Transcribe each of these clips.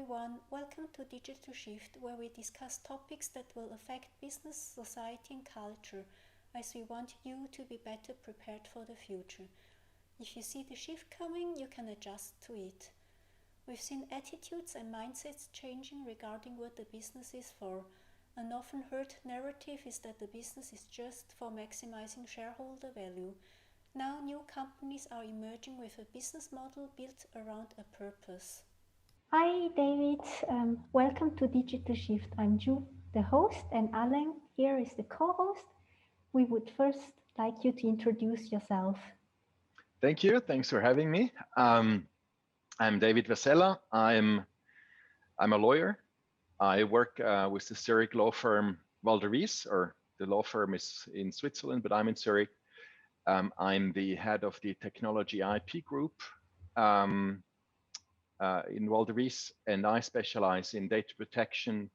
everyone, welcome to Digital Shift, where we discuss topics that will affect business, society and culture, as we want you to be better prepared for the future. If you see the shift coming, you can adjust to it. We've seen attitudes and mindsets changing regarding what the business is for. An often heard narrative is that the business is just for maximizing shareholder value. Now new companies are emerging with a business model built around a purpose. Hi David, welcome to Digital Shift. I'm Ju, the host, and Alain here is the co-host. We would first like you to introduce yourself. Thank you. Thanks for having me. I'm David Vasella. I'm a lawyer. I work with the Zurich law firm Walder, or the law firm is in Switzerland, but I'm in Zurich. I'm the head of the technology IP group in Walder, and I specialize in data protection,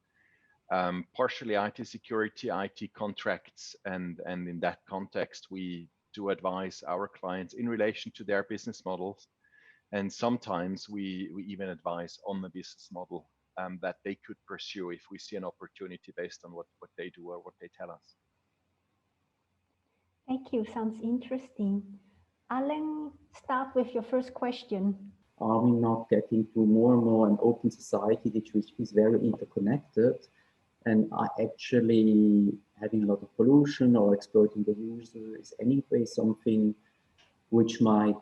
partially IT security, IT contracts, and in that context, we do advise our clients in relation to their business models. And sometimes we even advise on the business model that they could pursue if we see an opportunity based on what they do or what they tell us. Thank you, sounds interesting. Alain, start with your first question. Are we not getting to more and more an open society which is very interconnected and are actually having a lot of pollution or exploiting the user is anyway something which might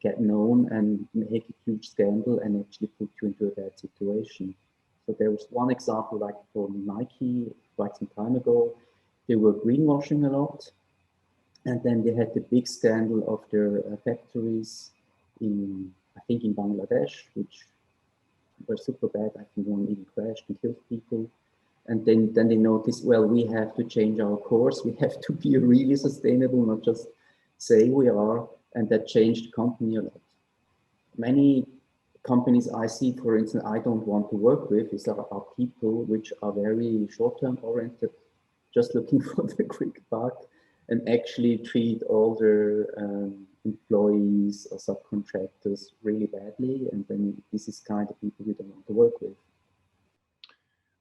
get known and make a huge scandal and actually put you into a bad situation. So there was one example like for Nike quite some time ago. They were greenwashing a lot, and then they had the big scandal of their factories I think in Bangladesh, which were super bad. I think one even crashed and killed people. And then they noticed, well, we have to change our course. We have to be really sustainable, not just say we are. And that changed the company a lot. Many companies I see, for instance, I don't want to work with is are people which are very short-term oriented, just looking for the quick buck, and actually treat all their employees or subcontractors really badly, and then this is kind of people you don't want to work with.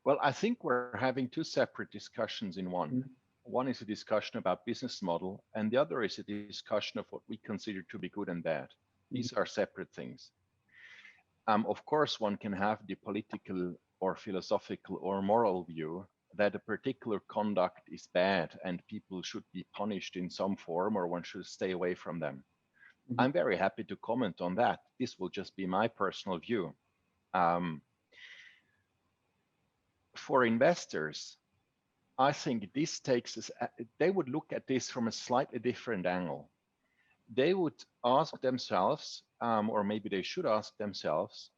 Well, I think we're having two separate discussions in one. Mm-hmm. One is a discussion about business model, and the other is a discussion of what we consider to be good and bad. These are separate things. Of course, one can have the political or philosophical or moral view that a particular conduct is bad and people should be punished in some form or one should stay away from them. I'm very happy to comment on that. This will just be my personal view. For investors, I think this takes us, they would look at this from a slightly different angle. They would ask themselves, or maybe they should ask themselves,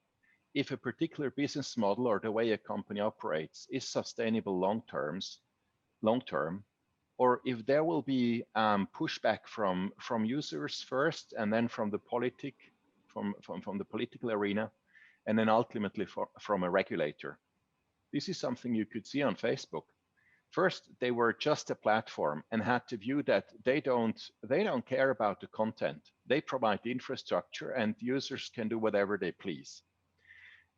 if a particular business model or the way a company operates is sustainable long term, or if there will be pushback from users first, and then from the from the political arena, and then ultimately from a regulator. This is something you could see on Facebook. First, they were just a platform and had to view that they don't care about the content. They provide the infrastructure and users can do whatever they please.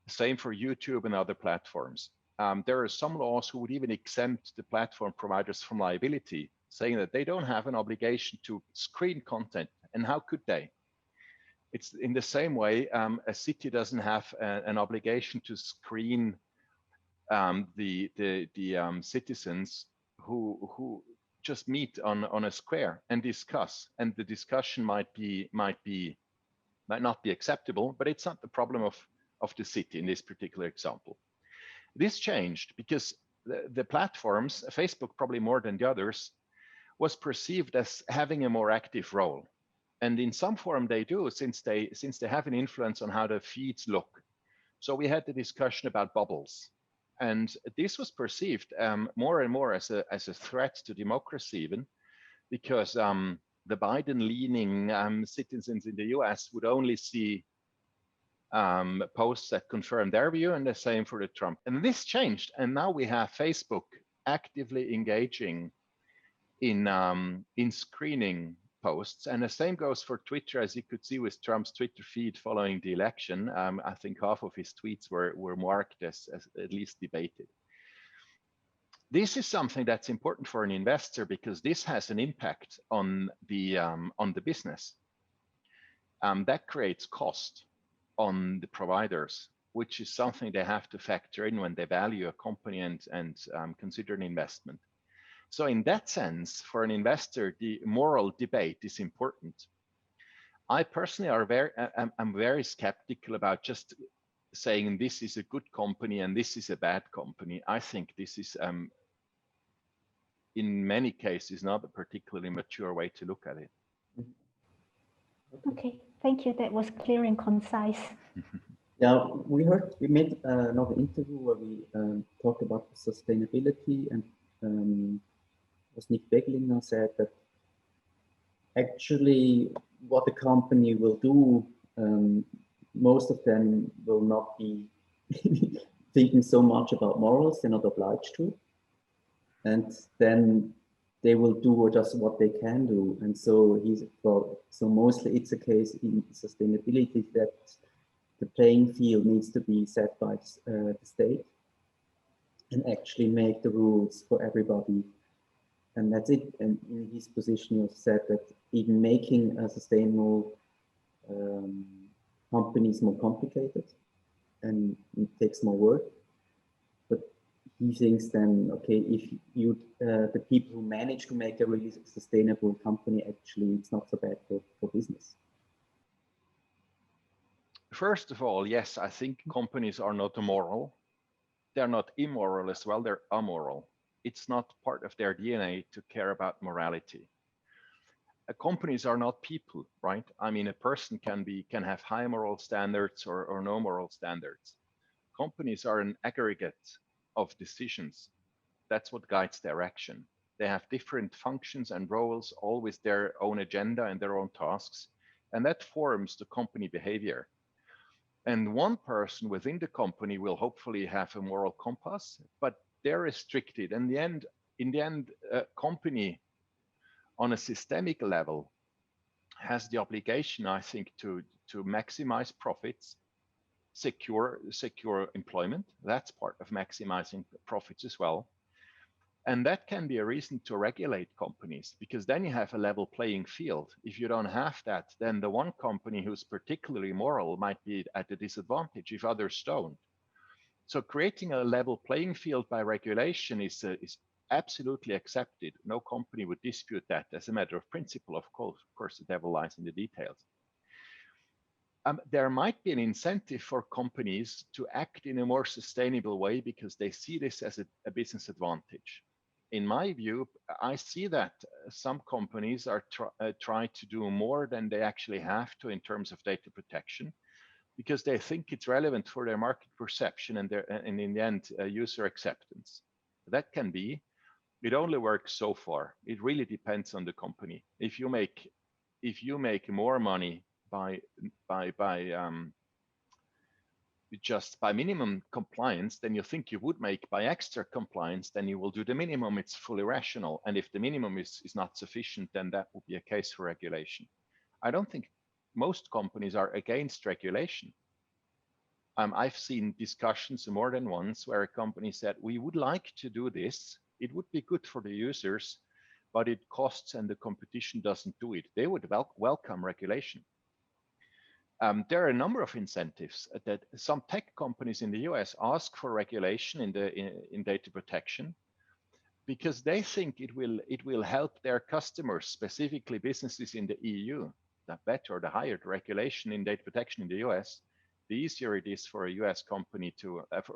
Same for YouTube and other platforms. There are some laws who would even exempt the platform providers from liability, saying that they don't have an obligation to screen content. And how could they? It's in the same way, a city doesn't have an obligation to screen the citizens who just meet on a square and discuss. And the discussion might not be acceptable, but it's not the problem of the city in this particular example. This changed because the platforms, Facebook probably more than the others, was perceived as having a more active role. And in some form they do, since they have an influence on how the feeds look. So we had the discussion about bubbles. And this was perceived more and more as a threat to democracy even, because the Biden-leaning citizens in the US would only see posts that confirm their view, and the same for the Trump. And this changed, and now we have Facebook actively engaging in screening posts, and the same goes for Twitter, as you could see with Trump's Twitter feed following the election. I think half of his tweets were marked as at least debated. This is something that's important for an investor because this has an impact on the business. That creates cost on the providers, which is something they have to factor in when they value a company and consider an investment. So in that sense, for an investor, the moral debate is important. I personally am very skeptical about just saying this is a good company and this is a bad company. I think this is, in many cases, not a particularly mature way to look at it. Okay, thank you. That was clear and concise. Yeah, we made another interview where we talked about sustainability, and as Nick Beglinger said, that actually what the company will do, most of them will not be thinking so much about morals. They're not obliged to, and then they will do just what they can do. And so so mostly it's a case in sustainability that the playing field needs to be set by the state and actually make the rules for everybody. And that's it. And in his position, you said that even making a sustainable company is more complicated and it takes more work. But he thinks then, okay, if you the people who manage to make a really sustainable company, actually, it's not so bad for business. First of all, yes, I think companies are not immoral. They're not immoral as well, they're amoral. It's not part of their DNA to care about morality. Companies are not people, right? I mean, a person can have high moral standards or no moral standards. Companies are an aggregate of decisions. That's what guides their action. They have different functions and roles, all with their own agenda and their own tasks, and that forms the company behavior. And one person within the company will hopefully have a moral compass, but they're restricted. In the end, a company on a systemic level has the obligation, I think, to maximize profits, secure employment. That's part of maximizing profits as well. And that can be a reason to regulate companies, because then you have a level playing field. If you don't have that, then the one company who's particularly moral might be at a disadvantage if others don't. So creating a level playing field by regulation is absolutely accepted. No company would dispute that as a matter of principle. Of course, the devil lies in the details. There might be an incentive for companies to act in a more sustainable way because they see this as a business advantage. In my view, I see that some companies are trying to do more than they actually have to in terms of data protection, because they think it's relevant for their market perception and in the end, user acceptance. That can be. It only works so far. It really depends on the company. If you make more money just by minimum compliance than you think you would make by extra compliance, then you will do the minimum. It's fully rational. And if the minimum is not sufficient, then that would be a case for regulation. I don't think most companies are against regulation. I've seen discussions more than once where a company said, we would like to do this. It would be good for the users, but it costs and the competition doesn't do it. They would welcome regulation. There are a number of incentives that some tech companies in the US ask for regulation in data protection because they think it will help their customers, specifically businesses in the EU. The better, the higher the regulation in data protection in the US, the easier it is for a US company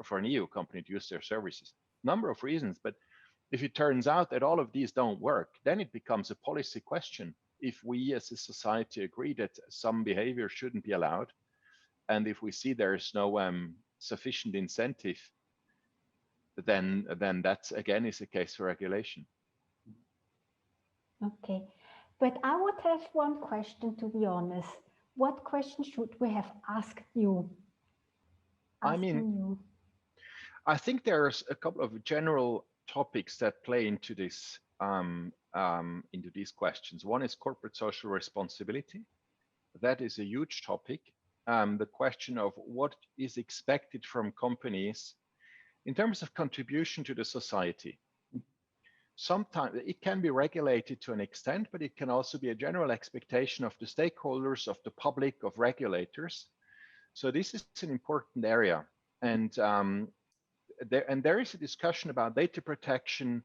for an EU company to use their services. Number of reasons, but if it turns out that all of these don't work, then it becomes a policy question. If we as a society agree that some behavior shouldn't be allowed, and if we see there is no sufficient incentive, then that again is a case for regulation. Okay, but I would have one question, to be honest. What question should we have asked you? I think there's a couple of general topics that play into this into these questions. One is corporate social responsibility. That is a huge topic. The question of what is expected from companies in terms of contribution to the society. Sometimes it can be regulated to an extent, but it can also be a general expectation of the stakeholders, of the public, of regulators. So this is an important area. And there is a discussion about data protection,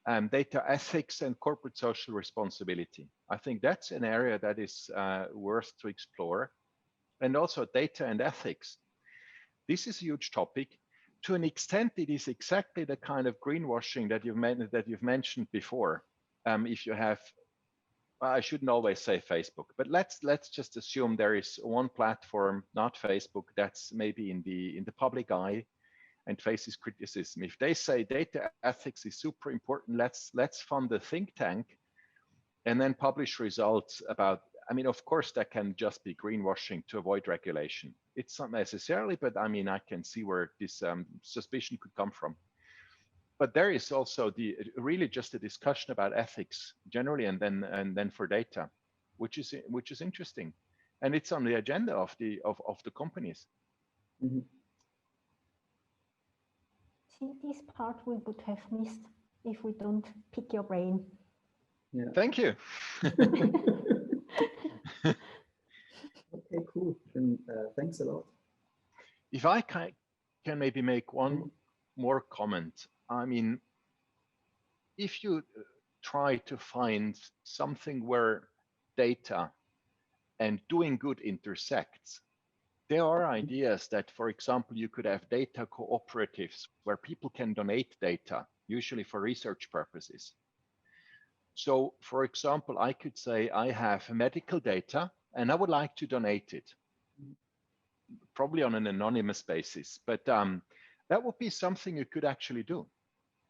data ethics, and corporate social responsibility. I think that's an area that is worth to explore. And also data and ethics. This is a huge topic. To an extent, it is exactly the kind of greenwashing that you've mentioned before. If you have, well, I shouldn't always say Facebook, but let's just assume there is one platform, not Facebook, that's maybe in the public eye and faces criticism. If they say data ethics is super important, let's fund a think tank and then publish results about. I mean, of course, that can just be greenwashing to avoid regulation. It's not necessarily, but I mean, I can see where this suspicion could come from. But there is also really just a discussion about ethics generally, and then for data, which is interesting, and it's on the agenda of the companies. Mm-hmm. See, this part we would have missed if we don't pick your brain. Yeah. Thank you. Okay, cool. And thanks a lot. If I can maybe make one more comment. I mean, if you try to find something where data and doing good intersects, there are ideas that, for example, you could have data cooperatives where people can donate data, usually for research purposes. So, for example, I could say I have medical data and I would like to donate it, probably on an anonymous basis, but that would be something you could actually do.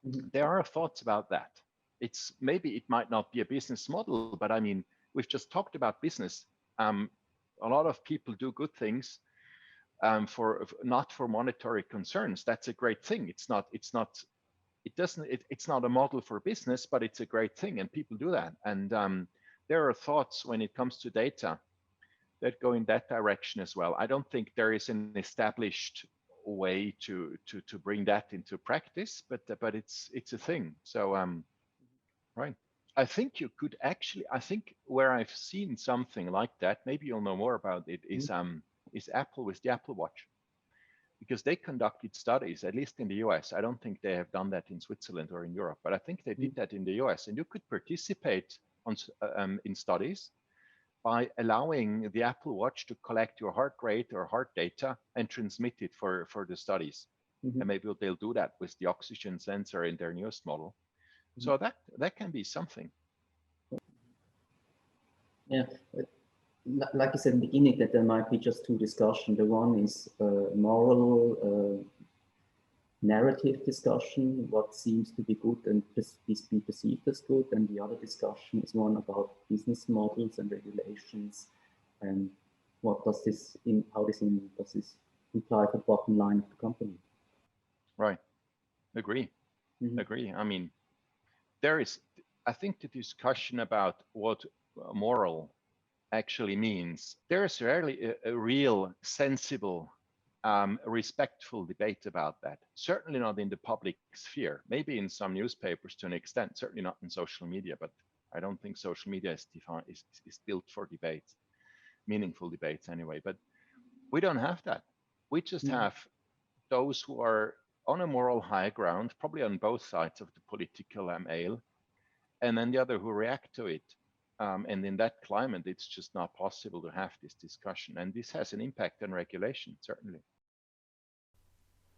Mm-hmm. There are thoughts about that. Maybe it might not be a business model, but I mean, we've just talked about business. A lot of people do good things not for monetary concerns. That's a great thing. It's not a model for business, but it's a great thing, and people do that. And there are thoughts when it comes to data that go in that direction as well. I don't think there is an established way to bring that into practice, but it's a thing. So right. I think you could actually. I think where I've seen something like that, maybe you'll know more about it, is Apple with the Apple Watch, because they conducted studies, at least in the US. I don't think they have done that in Switzerland or in Europe, but I think they did that in the US. And you could participate in studies by allowing the Apple Watch to collect your heart rate or heart data and transmit it for the studies. Mm-hmm. And maybe they'll do that with the oxygen sensor in their newest model. Mm-hmm. So that can be something. Yeah. Like you said in the beginning, that there might be just two discussions. The one is moral narrative discussion, what seems to be good and be perceived as good, and the other discussion is one about business models and regulations, and what does this does this imply for the bottom line of the company? Right. Agree. Mm-hmm. Agree. I mean, I think the discussion about what moral actually means, there's rarely a real sensible, respectful debate about that. Certainly not in the public sphere, maybe in some newspapers to an extent, certainly not in social media, but I don't think social media is built for debates, meaningful debates anyway. But we don't have that. We just have those who are on a moral high ground, probably on both sides of the political aisle, and then the other who react to it. And in that climate, it's just not possible to have this discussion. And this has an impact on regulation, certainly.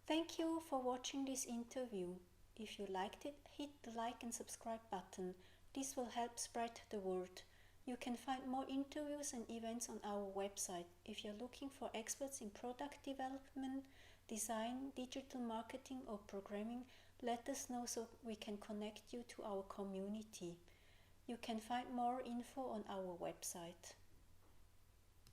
Thank you for watching this interview. If you liked it, hit the like and subscribe button. This will help spread the word. You can find more interviews and events on our website. If you're looking for experts in product development, design, digital marketing, or programming, let us know so we can connect you to our community. You can find more info on our website.